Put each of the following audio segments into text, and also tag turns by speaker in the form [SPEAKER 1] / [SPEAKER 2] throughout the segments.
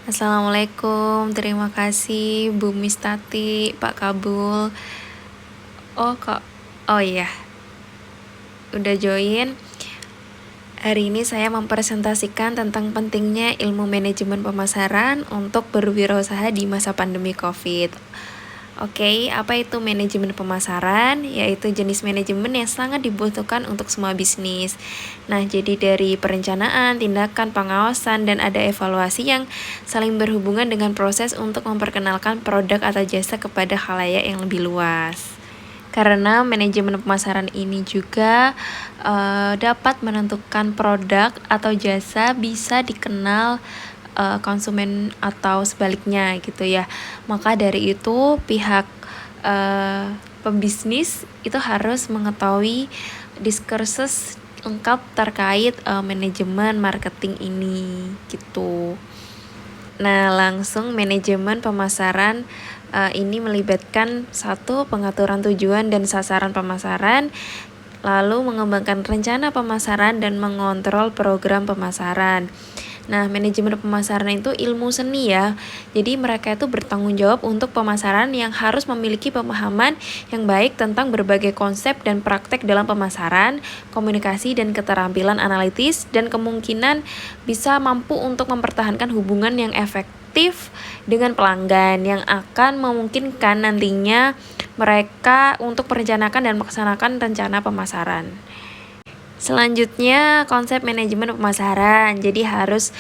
[SPEAKER 1] Assalamualaikum, terima kasih Bu Mistati, Pak Kabul. Oh iya, udah join. Hari ini saya mempresentasikan tentang pentingnya ilmu manajemen pemasaran untuk berwirausaha di masa pandemi COVID. Oke, apa itu manajemen pemasaran? Yaitu jenis manajemen yang sangat dibutuhkan untuk semua bisnis. Nah, jadi dari perencanaan, tindakan, pengawasan, dan ada evaluasi yang saling berhubungan dengan proses untuk memperkenalkan produk atau jasa kepada khalayak yang lebih luas. Karena manajemen pemasaran ini juga dapat menentukan produk atau jasa bisa dikenal konsumen atau sebaliknya gitu ya. Maka dari itu pihak pembisnis itu harus mengetahui diskursus lengkap terkait manajemen marketing ini gitu. Nah, langsung manajemen pemasaran ini melibatkan satu, pengaturan tujuan dan sasaran pemasaran, lalu mengembangkan rencana pemasaran dan mengontrol program pemasaran. Nah, manajemen pemasaran itu ilmu seni ya. Jadi mereka itu bertanggung jawab untuk pemasaran yang harus memiliki pemahaman yang baik tentang berbagai konsep dan praktek dalam pemasaran, komunikasi dan keterampilan analitis, dan kemungkinan bisa mampu untuk mempertahankan hubungan yang efektif dengan pelanggan yang akan memungkinkan nantinya mereka untuk merencanakan dan melaksanakan rencana pemasaran. Selanjutnya, konsep manajemen pemasaran. Jadi harus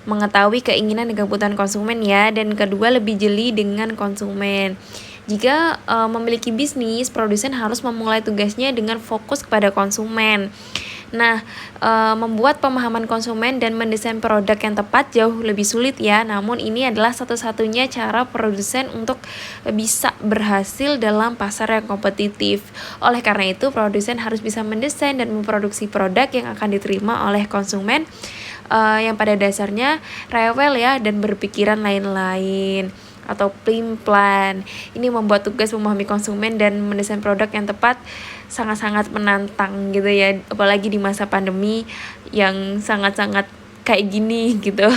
[SPEAKER 1] mengetahui keinginan dan kebutuhan konsumen ya. Dan kedua, lebih jeli dengan konsumen. Jika memiliki bisnis, produsen harus memulai tugasnya dengan fokus kepada konsumen. Nah, membuat pemahaman konsumen dan mendesain produk yang tepat jauh lebih sulit ya. Namun ini adalah satu-satunya cara produsen untuk bisa berhasil dalam pasar yang kompetitif. Oleh karena itu, produsen harus bisa mendesain dan memproduksi produk yang akan diterima oleh konsumen yang pada dasarnya rewel ya dan berpikiran lain-lain atau plan. Ini membuat tugas memahami konsumen dan mendesain produk yang tepat sangat-sangat menantang gitu ya, apalagi di masa pandemi yang sangat-sangat kayak gini gitu.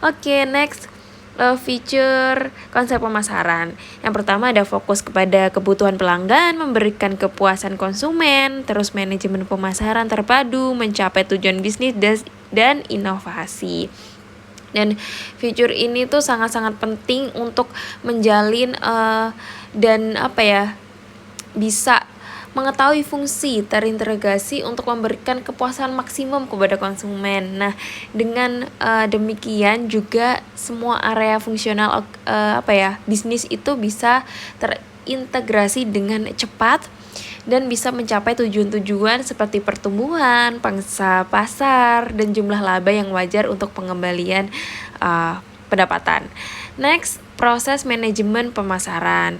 [SPEAKER 1] Oke, next. Feature konsep pemasaran. Yang pertama ada fokus kepada kebutuhan pelanggan, memberikan kepuasan konsumen, terus manajemen pemasaran terpadu, mencapai tujuan bisnis dan inovasi. Dan fitur ini tuh sangat-sangat penting untuk menjalin dan bisa mengetahui fungsi terintegrasi untuk memberikan kepuasan maksimum kepada konsumen. Nah, dengan demikian juga semua area fungsional bisnis itu bisa terintegrasi dengan cepat dan bisa mencapai tujuan-tujuan seperti pertumbuhan, pangsa pasar, dan jumlah laba yang wajar untuk pengembalian pendapatan. Next, proses manajemen pemasaran.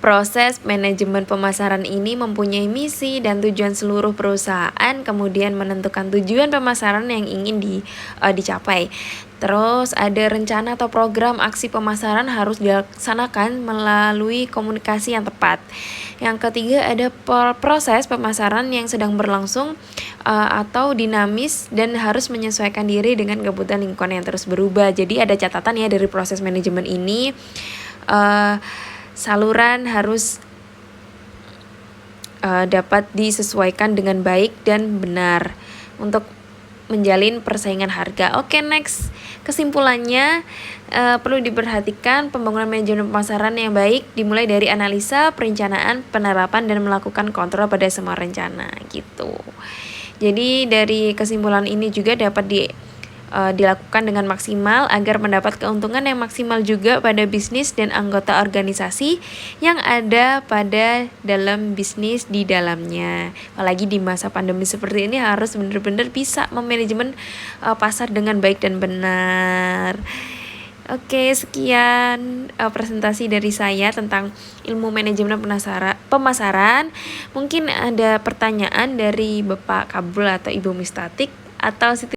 [SPEAKER 1] Proses manajemen pemasaran ini mempunyai misi dan tujuan seluruh perusahaan, kemudian menentukan tujuan pemasaran yang ingin dicapai. Terus ada rencana atau program aksi pemasaran harus dilaksanakan melalui komunikasi yang tepat. Yang ketiga ada proses pemasaran yang sedang berlangsung atau dinamis dan harus menyesuaikan diri dengan kebutuhan lingkungan yang terus berubah. Jadi ada catatan ya dari proses manajemen ini. Saluran harus dapat disesuaikan dengan baik dan benar untuk menjalin persaingan harga. Oke, next. Kesimpulannya perlu diperhatikan pembangunan manajemen pemasaran yang baik dimulai dari analisa, perencanaan, penerapan, dan melakukan kontrol pada semua rencana gitu. Jadi dari kesimpulan ini juga dapat dilakukan dengan maksimal agar mendapat keuntungan yang maksimal juga pada bisnis dan anggota organisasi yang ada pada dalam bisnis di dalamnya. Apalagi di masa pandemi seperti ini harus benar-benar bisa memanajemen pasar dengan baik dan benar. Oke, sekian presentasi dari saya tentang ilmu manajemen pemasaran. Mungkin ada pertanyaan dari Bapak Kabul atau Ibu Mistatik atau Siti